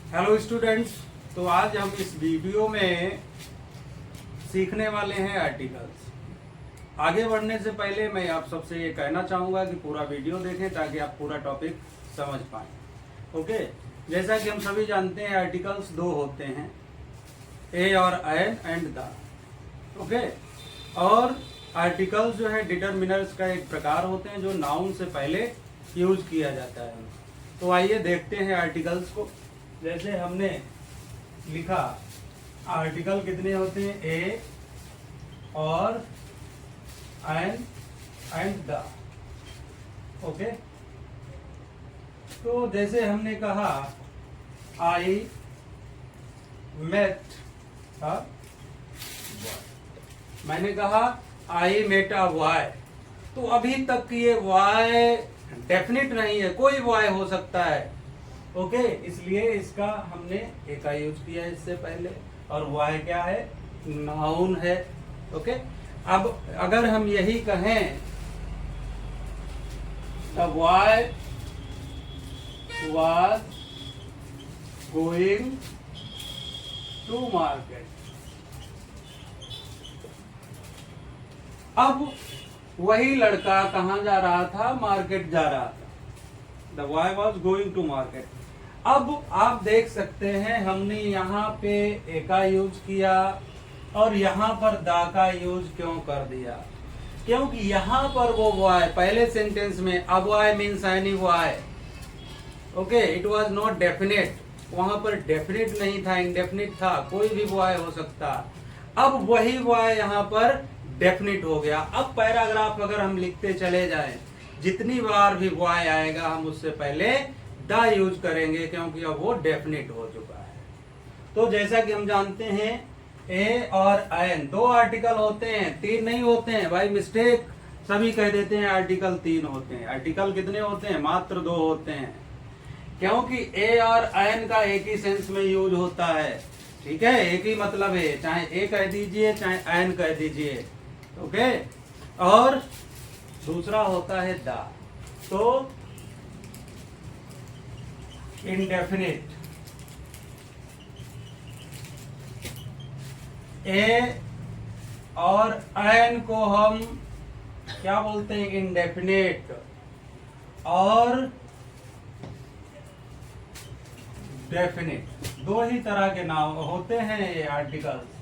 Hello students. तो आज हम इस वीडियो में सीखने वाले हैं आर्टिकल्स। आगे बढ़ने से पहले मैं आप सबसे ये कहना चाहूँगा कि पूरा वीडियो देखें ताकि आप पूरा टॉपिक समझ पाएं। ओके, जैसा कि हम सभी जानते हैं आर्टिकल्स दो होते हैं, ए और एन एंड द। ओके, और आर्टिकल्स जो है डिटरमिनर्स का एक प्रकार होते हैं जो नाउन से पहले यूज किया जाता है। तो आइए देखते हैं आर्टिकल्स को। जैसे हमने लिखा, आर्टिकल कितने होते हैं, ए और एन एंड द। ओके, तो जैसे हमने कहा आई मेट मैंने कहा आई मेट अ बॉय। तो अभी तक ये बॉय डेफिनेट नहीं है, कोई बॉय हो सकता है। ओके, इसलिए इसका हमने ए का यूज किया है इससे पहले, और बॉय क्या है, नाउन है। ओके, अब अगर हम यही कहें the boy was going to market. अब वही लड़का कहाँ जा रहा था, मार्केट जा रहा था। The boy was going to market. अब आप देख सकते हैं हमने यहाँ पे ए का यूज किया और यहाँ पर दा का यूज क्यों कर दिया, क्योंकि यहाँ पर वो बॉय पहले सेंटेंस में a boy means any boy. Okay, it was not definite, वहां पर डेफिनेट नहीं था, इनडेफिनेट था, कोई भी बॉय हो सकता। अब वही बॉय यहाँ पर डेफिनेट हो गया। अब पैराग्राफ अगर हम लिखते चले जाएं, जितनी बार भी बॉय आएगा हम उससे पहले द यूज करेंगे, क्योंकि अब वो डेफिनेट हो चुका है। तो जैसा कि हम जानते हैं ए और एन दो आर्टिकल होते हैं, तीन नहीं होते हैं भाई, मिस्टेक सभी कह देते हैं आर्टिकल तीन होते हैं। आर्टिकल कितने होते हैं, मात्र दो होते हैं, क्योंकि ए और एन का एक ही सेंस में यूज होता है। ठीक है, एक ही मतलब है, चाहे ए कह दीजिए चाहे एन कह दीजिए। ओके, और दूसरा होता है द। तो इंडेफिनिट, ए और एन को हम क्या बोलते हैं, इंडेफिनिट। और डेफिनिट, दो ही तरह के नाम होते हैं ये आर्टिकल्स।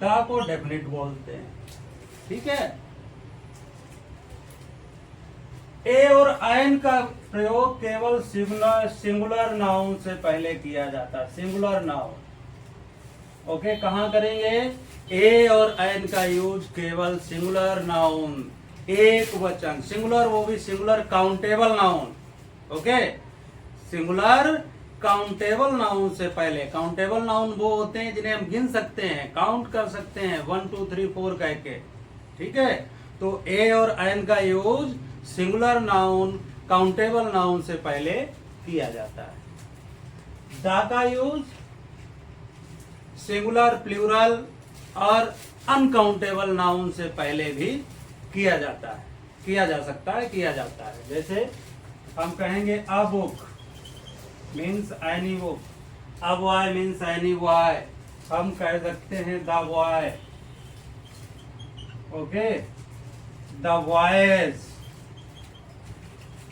द को डेफिनिट बोलते हैं। ठीक है, ए और एन का प्रयोग केवल सिंगुलर नाउन से पहले किया जाता है, सिंगुलर नाउन। ओके, कहां करेंगे, ए और एन का यूज केवल सिंगुलर नाउन, एक वचन, सिंगुलर, वो भी singular countable noun. Okay, singular countable noun से पहले। काउंटेबल नाउन वो होते हैं जिन्हें हम गिन सकते हैं, काउंट कर सकते हैं 1 2 3 4 कह के। ठीक है, तो ए और एन का use singular noun countable noun से पहले किया जाता है। द का यूज सिंगुलर, प्लूरल और अनकाउंटेबल नाउन से पहले भी किया जाता है, किया जा सकता है, किया जाता है। जैसे हम कहेंगे a book means any book, a boy means any boy. हम कह सकते हैं the boy. Okay, the boys,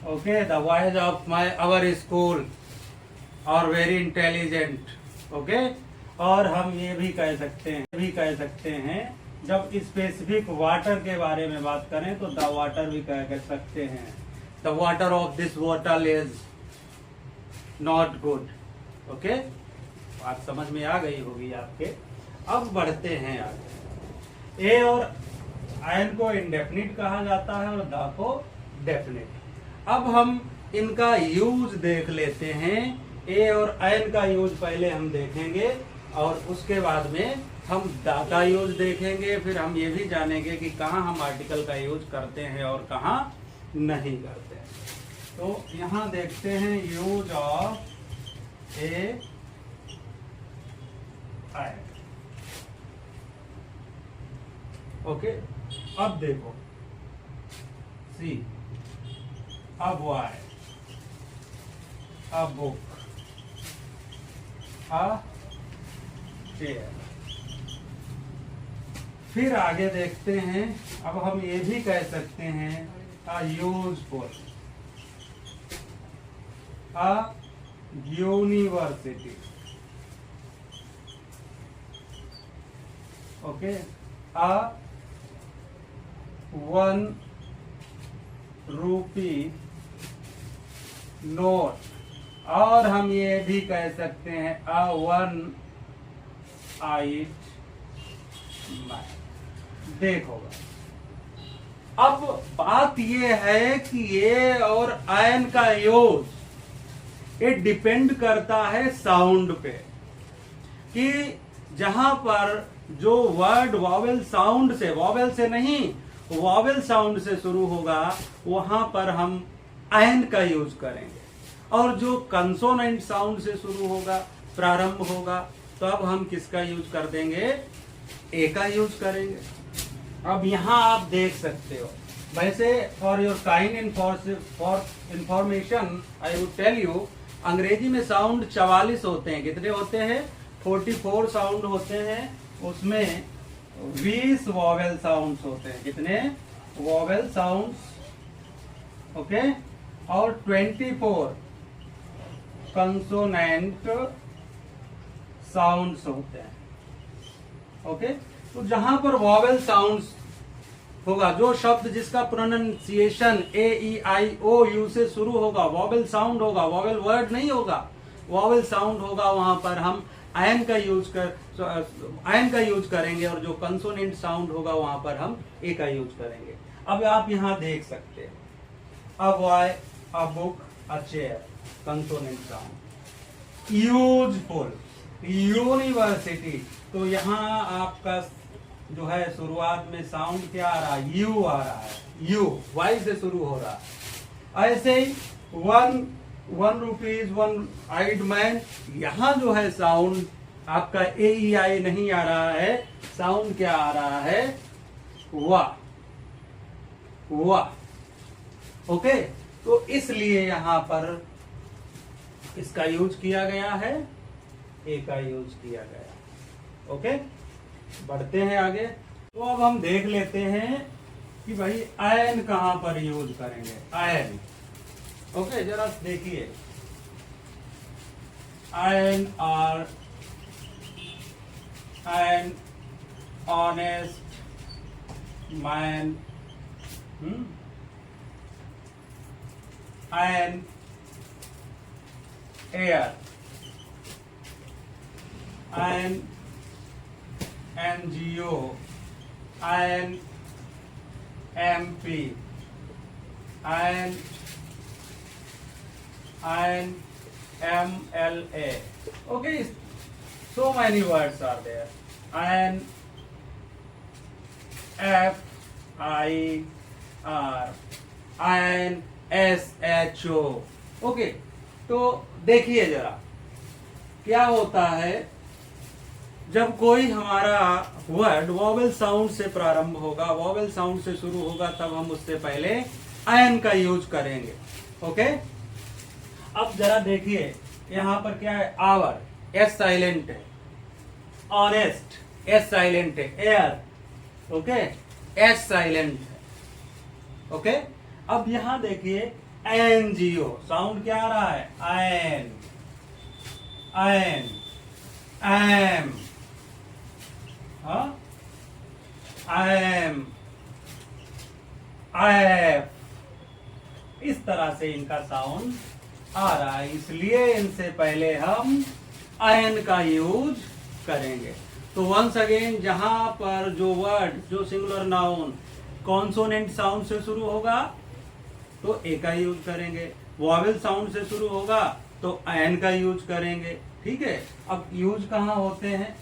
okay, the boys of my our school और वेरी इंटेलिजेंट। ओके, और हम ये भी कह सकते हैं जब स्पेसिफिक वाटर के बारे में बात करें तो द वाटर भी कह सकते हैं, the water of this water is not good. Okay, बात समझ में आ गई होगी आपके। अब बढ़ते हैं आगे। ए और एन को इंडेफिनिट कहा जाता है और द को डेफिनिट। अब हम इनका यूज देख लेते हैं। ए और एन का यूज पहले हम देखेंगे और उसके बाद में हम द का यूज देखेंगे। फिर हम ये भी जानेंगे कि कहाँ हम आर्टिकल का यूज करते हैं और कहाँ नहीं करते हैं। तो यहाँ देखते हैं use of A an. Okay, अब देखो see, a boy, a book, a chair. फिर आगे देखते हैं, अब हम ये भी कह सकते हैं a useful, a university, okay, a 1 rupee note, और हम ये भी कह सकते हैं अ 1 आइट मैन। देखो अब बात ये है कि ये और आयन का यूज, ये डिपेंड करता है साउंड पे, कि जहां पर जो वर्ड वॉवेल साउंड से, वॉवेल से नहीं, वॉवेल साउंड से शुरू होगा, वहां पर हम आयन का यूज करेंगे, और जो कंसोनेंट साउंड से शुरू होगा, प्रारंभ होगा, तो अब हम किसका यूज कर देंगे, ए का यूज करेंगे। अब यहां आप देख सकते हो, वैसे for your kind for information I would tell you, अंग्रेजी में साउंड 44 होते हैं। कितने होते हैं, 44 साउंड होते हैं, उसमें 20 वॉवेल साउंड्स होते हैं। कितने वॉवेल साउंड्स, ओके, और 24 कंसोनेंट साउंड्स होते हैं, ओके। तो जहां पर वॉवेल साउंड्स होगा, जो शब्द जिसका pronunciation A E I O you से शुरू होगा, वॉवेल साउंड होगा, वॉवेल वर्ड नहीं होगा, वॉवेल साउंड होगा, वहां पर हम आयन का यूज करेंगे, और जो कंसोनेंट साउंड होगा वहां पर हम ए का यूज करेंगे। अब आप यहां देख सकते हैं, a boy, a book, a chair, consonant sound. Useful, university, तो यहां आपका जो है शुरुआत में साउंड क्या आ रहा है, यू आ रहा है, यू वाई से शुरू हो रहा है। ऐसे ही 1 रुपीज 1 आइड मैन, यहां जो है साउंड आपका ए ई आई नहीं आ रहा है, साउंड क्या आ रहा है, वाह, वाह, ओके। तो इसलिए यहां पर इसका यूज किया गया है, ए का यूज किया गया, ओके। बढ़ते हैं आगे, तो अब हम देख लेते हैं कि भाई आयन कहां पर यूज करेंगे, आयन, ओके। जरा देखिए, an hour an honest man, an air, an NGO, iron MP, iron MLA. Okay, so many words are there. Iron FIR, iron SHO. Okay, तो देखिए जरा क्या होता है, जब कोई हमारा वर्ड वॉवेल साउंड से प्रारंभ होगा, वॉवेल साउंड से शुरू होगा, तब हम उससे पहले आयन का यूज करेंगे, ओके। अब जरा देखिए यहां पर क्या है, आवर, एस साइलेंट है, ऑनेस्ट, एस साइलेंट है, एयर, ओके, एस साइलेंट है, ओके। अब यहां देखिए एनजीओ, साउंड क्या आ रहा है, an, an, M, M, F, इस तरह से इनका साउंड आ रहा है, इसलिए इनसे पहले हम आयन का यूज करेंगे। तो वंस अगेन, जहां पर जो वर्ड, जो सिंगुलर नाउन कॉन्सोनेंट साउंड से शुरू होगा तो ए का यूज करेंगे, वॉवेल साउंड से शुरू होगा तो आयन का यूज करेंगे, ठीक है। अब यूज कहां होते हैं,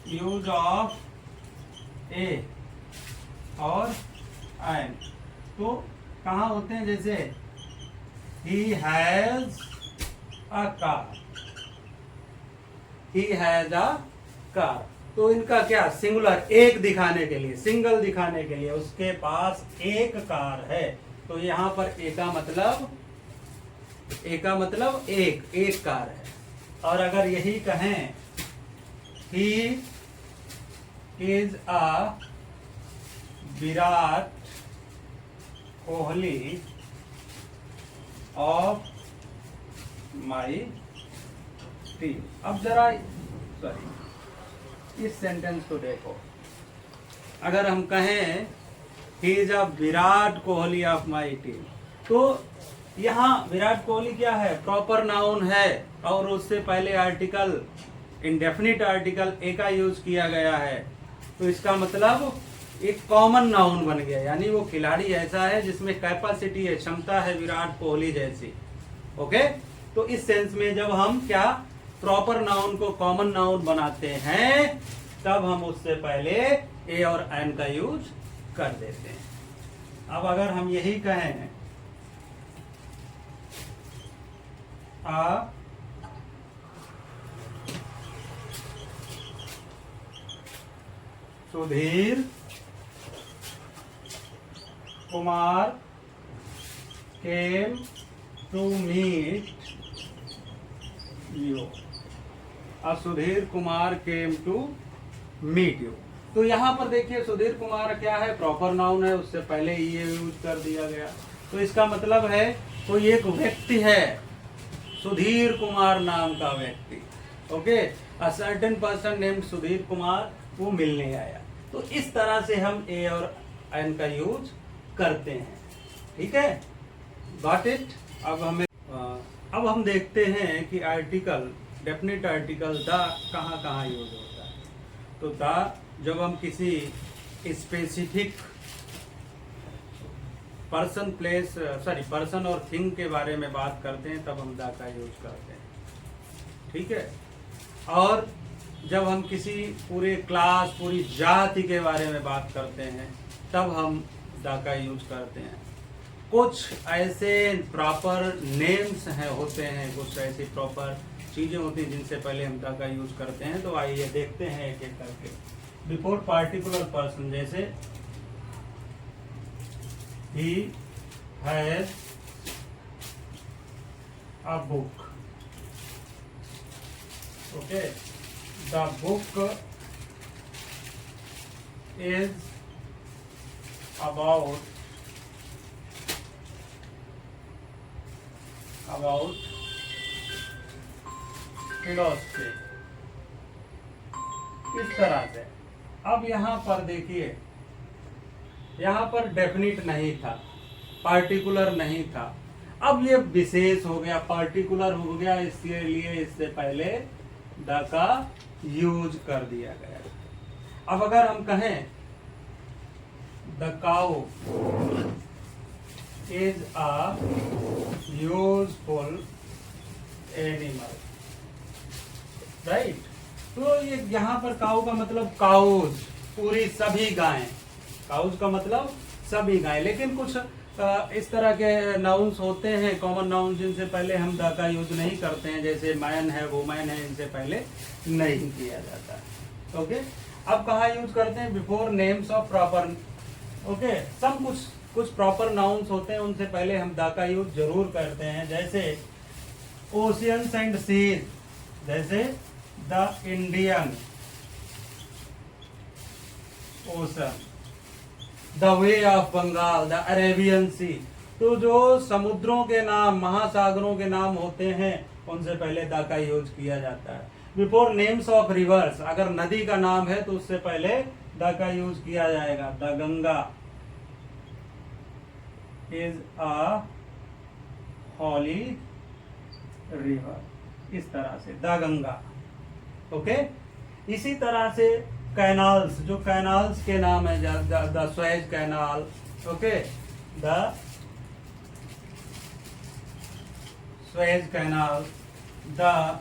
यूज ऑफ ए और आयन तो कहां होते हैं, जैसे he has a car, he has a car, तो इनका क्या, सिंगुलर, एक दिखाने के लिए, सिंगल दिखाने के लिए, उसके पास एक कार है, तो यहां पर ए का मतलब ए का मतलब एक कार है। और अगर यही कहें he is a Virat Kohli of my team. अब जरा सॉरी इस सेंटेंस को देखो, अगर हम कहें he is a Virat Kohli of my team, तो यहाँ विराट कोहली क्या है, प्रॉपर नाउन है और उससे पहले आर्टिकल इंडेफिनिट आर्टिकल ए का यूज किया गया है, तो इसका मतलब एक कॉमन नाउन बन गया, यानी वो खिलाड़ी ऐसा है जिसमें कैपेसिटी है, क्षमता है विराट कोहली जैसी। ओके, तो इस सेंस में जब हम क्या प्रॉपर नाउन को कॉमन नाउन बनाते हैं तब हम उससे पहले ए और एन का यूज कर देते हैं। अब अगर हम यही कहें Sudhir Kumar came to meet you, Sudhir Kumar came to meet you, तो यहाँ पर देखिए सुधीर कुमार क्या है, प्रॉपर नाउन है, उससे पहले ये यूज कर दिया गया, तो इसका मतलब है कोई एक व्यक्ति है, सुधीर कुमार नाम का व्यक्ति। Okay, a certain person named Sudhir Kumar वो मिलने आया। तो इस तरह से हम ए और एन का यूज करते हैं। ठीक है, गॉट इट। अब हम देखते हैं कि आर्टिकल डेफिनेट आर्टिकल द कहाँ कहाँ यूज होता है। तो द जब हम किसी स्पेसिफिक पर्सन और थिंग के बारे में बात करते हैं तब हम द का यूज करते हैं। ठीक है, और जब हम किसी पूरे क्लास पूरी जाति के बारे में बात करते हैं तब हम द का यूज करते हैं। कुछ ऐसे प्रॉपर नेम्स हैं होते हैं, कुछ ऐसी प्रॉपर चीजें होती हैं जिनसे पहले हम द का यूज करते हैं। तो आइए देखते हैं एक एक करके। बिफोर पार्टिकुलर पर्सन, जैसे he has a book. Okay, the book is about philosophy। इस तरह से। अब यहाँ पर देखिए, यहाँ पर डेफिनिट नहीं था, पार्टिकुलर नहीं था, अब ये विशेष हो गया, पार्टिकुलर हो गया, इसके लिए इससे पहले द का यूज कर दिया गया। अब अगर हम कहें the cow is a useful animal, right. तो ये यहाँ पर काउ का मतलब काउज, पूरी सभी गायें, काउज का मतलब सभी गायें। लेकिन कुछ इस तरह के नाउन्स होते हैं, कॉमन नाउन, जिनसे पहले हम द का यूज नहीं करते हैं, जैसे मैन है, वुमेन है, इनसे पहले नहीं किया जाता है। ओके, अब कहाँ यूज करते हैं, before names of proper. Okay, सब कुछ प्रॉपर नाउन्स होते हैं, उनसे पहले हम द का यूज जरूर करते हैं। जैसे ओशियंस एंड सीज, जैसे the Indian Ocean, the Bay of Bengal, the Arabian Sea. तो जो समुद्रों के नाम, महासागरों के नाम होते हैं, उनसे पहले द का यूज किया जाता है। बिफोर नेम्स ऑफ रिवर्स, अगर नदी का नाम है तो उससे पहले द का यूज किया जाएगा। The Ganga is a holy river, इस तरह से द गंगा। ओके, इसी तरह से कैनाल्स, जो कैनाल्स के नाम है, the Suez canal, okay, the Suez canal, the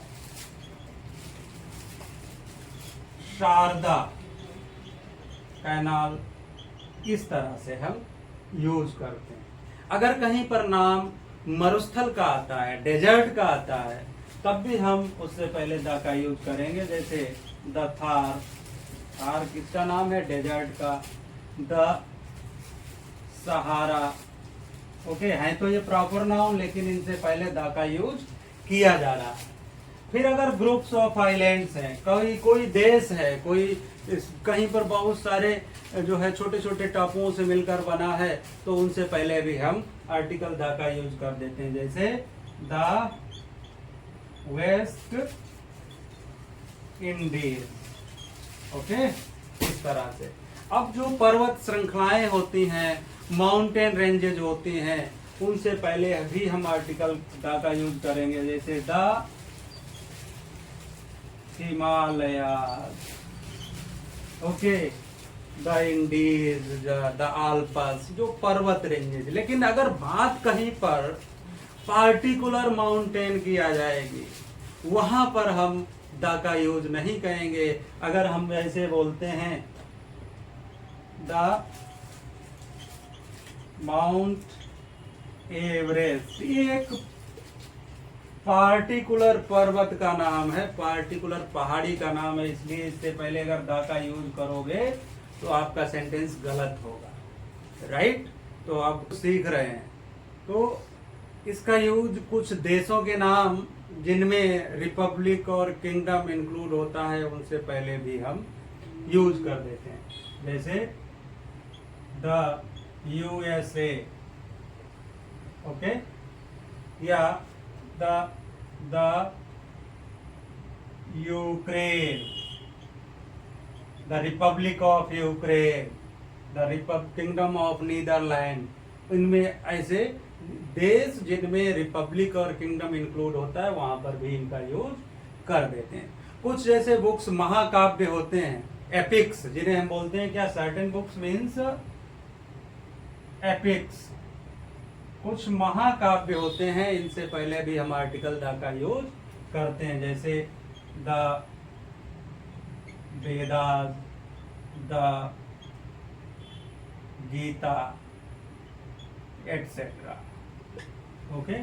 Sharda canal, इस तरह से हम यूज करते हैं। अगर कहीं पर नाम मरुस्थल का आता है, डेजर्ट का आता है, तब भी हम उससे पहले द का यूज करेंगे। जैसे द थार, थार किसका नाम है, डेजर्ट का। द सहारा, ओके, है तो ये प्रॉपर नाउन, लेकिन इनसे पहले द का यूज किया जा रहा है। फिर अगर ग्रुप्स ऑफ आइलैंड्स हैं, कोई देश है, कहीं पर बहुत सारे जो है छोटे छोटे टापुओं से मिलकर बना है, तो उनसे पहले भी हम आर्टिकल द का यूज कर देते हैं, जैसे द वेस्ट इंडीज। ओके, इस तरह से। अब जो पर्वत श्रृंखलाएं होती हैं, माउंटेन रेंजेज होती हैं, उनसे पहले भी हम आर्टिकल द का यूज करेंगे, जैसे the Himalayas, okay, the Indies, the Alps, जो पर्वत रेंजेज। लेकिन अगर बात कहीं पर पार्टिकुलर माउंटेन की आ जाएगी, वहां पर हम द का यूज नहीं कहेंगे। अगर हम ऐसे बोलते हैं द माउंट एवरेस्ट, ये एक पार्टिकुलर पर्वत का नाम है, पार्टिकुलर पहाड़ी का नाम है, इसलिए इससे पहले अगर द का यूज करोगे तो आपका सेंटेंस गलत होगा। राइट? तो आप सीख रहे हैं। तो इसका यूज कुछ देशों के नाम जिनमें रिपब्लिक और किंगडम इंक्लूड होता है, उनसे पहले भी हम यूज कर देते हैं, जैसे द यूएसए, ओके, या the Ukraine, the republic of Ukraine, the kingdom of Netherland. इनमें ऐसे देश जिनमें रिपब्लिक और किंगडम इंक्लूड होता है, वहां पर भी इनका यूज कर देते हैं। कुछ जैसे बुक्स महाकाव्य होते हैं, एपिक्स, जिन्हें हम बोलते हैं क्या, सर्टेन बुक्स मीन्स एपिक्स, कुछ महाकाव्य होते हैं, इनसे पहले भी हम आर्टिकल द का यूज करते हैं, जैसे the Vedas, the Gita, etcetera. Okay,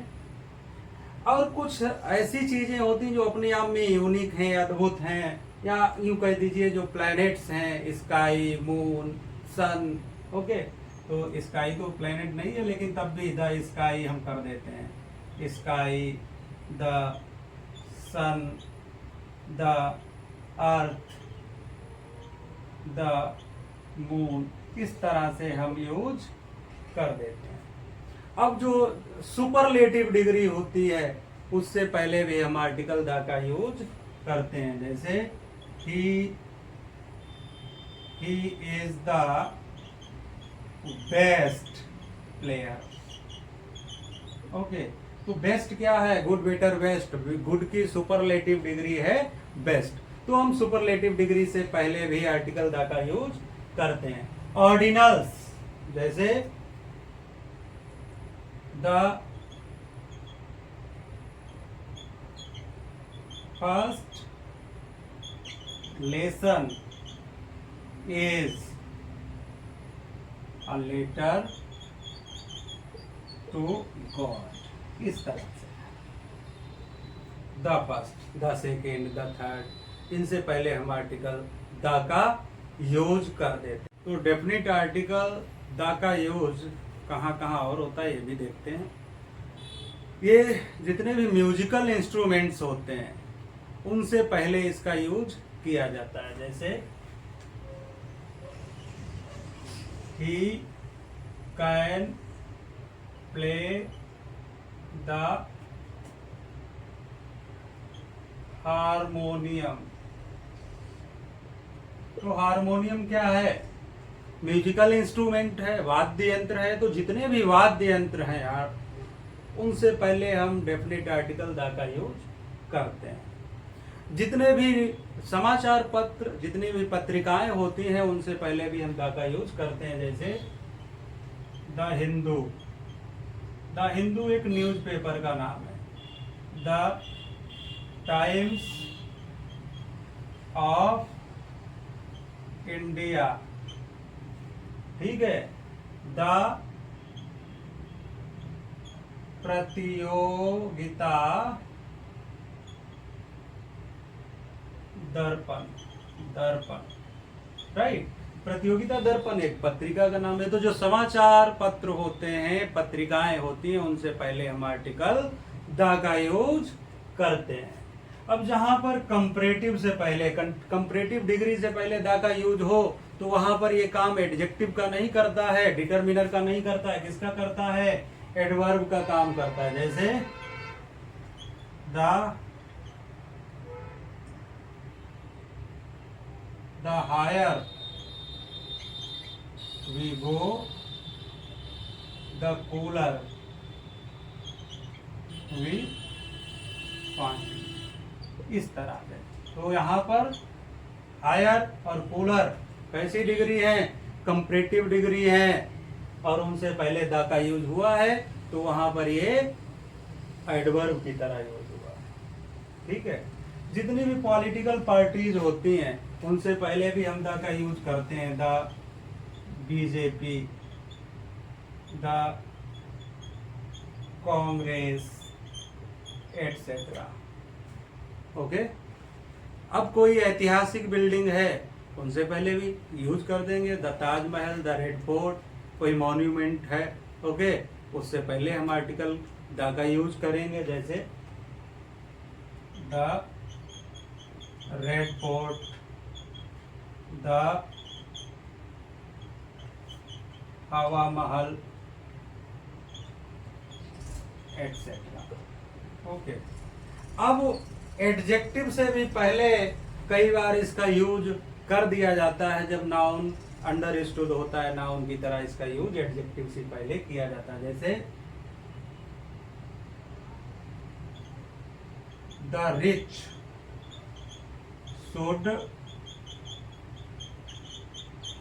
और कुछ ऐसी चीजें होती हैं जो अपने आप में यूनिक हैं, अद्भुत हैं, या यूं कह दीजिए जो प्लैनेट्स हैं, स्काई, मून, सन। ओके, तो स्काई तो प्लेनेट नहीं है, लेकिन तब भी द स्काई हम कर देते हैं, sky, the sun, the earth, the moon, इस तरह से हम यूज कर देते हैं। अब जो सुपरलेटिव डिग्री होती है, उससे पहले भी हम आर्टिकल द का यूज करते हैं, जैसे he is the best player. Okay, तो बेस्ट क्या है, गुड, बेटर, बेस्ट। गुड की सुपरलेटिव डिग्री है बेस्ट, तो हम सुपरलेटिव डिग्री से पहले भी आर्टिकल द का यूज करते हैं। ऑर्डिनल्स, जैसे the first lesson is a letter to God, इस तरह से। The first, the second, the third, इनसे पहले हम आर्टिकल द का यूज कर देते। तो डेफिनेट आर्टिकल द का यूज कहाँ कहाँ और होता है, ये भी देखते हैं। ये जितने भी म्यूजिकल इंस्ट्रूमेंट्स होते हैं, उनसे पहले इसका यूज किया जाता है, जैसे he can play the harmonium. तो हारमोनियम क्या है, म्यूजिकल इंस्ट्रूमेंट है, वाद्य यंत्र है। तो जितने भी वाद्य यंत्र हैं यार, उनसे पहले हम डेफिनेट आर्टिकल द का यूज करते हैं। जितने भी समाचार पत्र, जितनी भी पत्रिकाएं होती हैं, उनसे पहले भी हम द का यूज करते हैं, जैसे द हिंदू। द हिंदू एक न्यूज़पेपर का नाम है, द टाइम्स ऑफ इंडिया, ठीक है, द प्रतियोगिता दर्पण, राइट। प्रतियोगिता दर्पण एक पत्रिका का नाम है। तो जो समाचार पत्र होते हैं, पत्रिकाएं होती हैं, उनसे पहले हम आर्टिकल द का यूज करते हैं। अब जहां पर कंपैरेटिव से पहले, कंपैरेटिव डिग्री से पहले द का यूज हो, तो वहां पर ये काम एडजेक्टिव का नहीं करता है, डिटरमिनर का नहीं करता है, किसका करता है? एडवर्ब का काम करता है। जैसे the higher we go, the cooler we find, इस तरह से। तो यहाँ पर हायर और कूलर कैसी डिग्री है? कंपैरेटिव डिग्री है, और उनसे पहले द का यूज हुआ है, तो वहां पर ये एडवर्ब की तरह यूज हुआ है। ठीक है। जितनी भी पॉलिटिकल पार्टीज होती हैं, उनसे पहले भी हम द का यूज करते हैं। The BJP, the Congress, etcetera. Okay. अब कोई ऐतिहासिक बिल्डिंग है, उनसे पहले भी यूज कर देंगे। The Taj Mahal, the red fort, कोई मॉन्यूमेंट है, ओके, उससे पहले हम आर्टिकल द का यूज करेंगे। जैसे द रेड फोर्ट, द हवा महल, एटसेट्रा। ओके। अब एडजेक्टिव से भी पहले कई बार इसका यूज कर दिया जाता है, जब नाउन अंडरस्टूड होता है, नाउन की तरह इसका यूज एडजेक्टिव से पहले किया जाता है। जैसे the rich should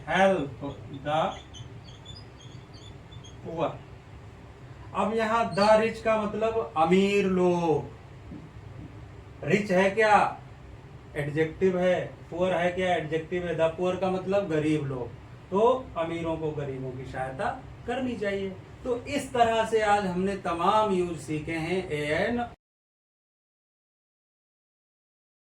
help the poor. अब यहां द रिच का मतलब अमीर लोग। रिच है क्या? एडजेक्टिव है। पुअर है क्या? एडजेक्टिव है। द पुअर का मतलब गरीब लोग। तो अमीरों को गरीबों की सहायता करनी चाहिए। तो इस तरह से आज हमने तमाम यूज सीखे हैं। एन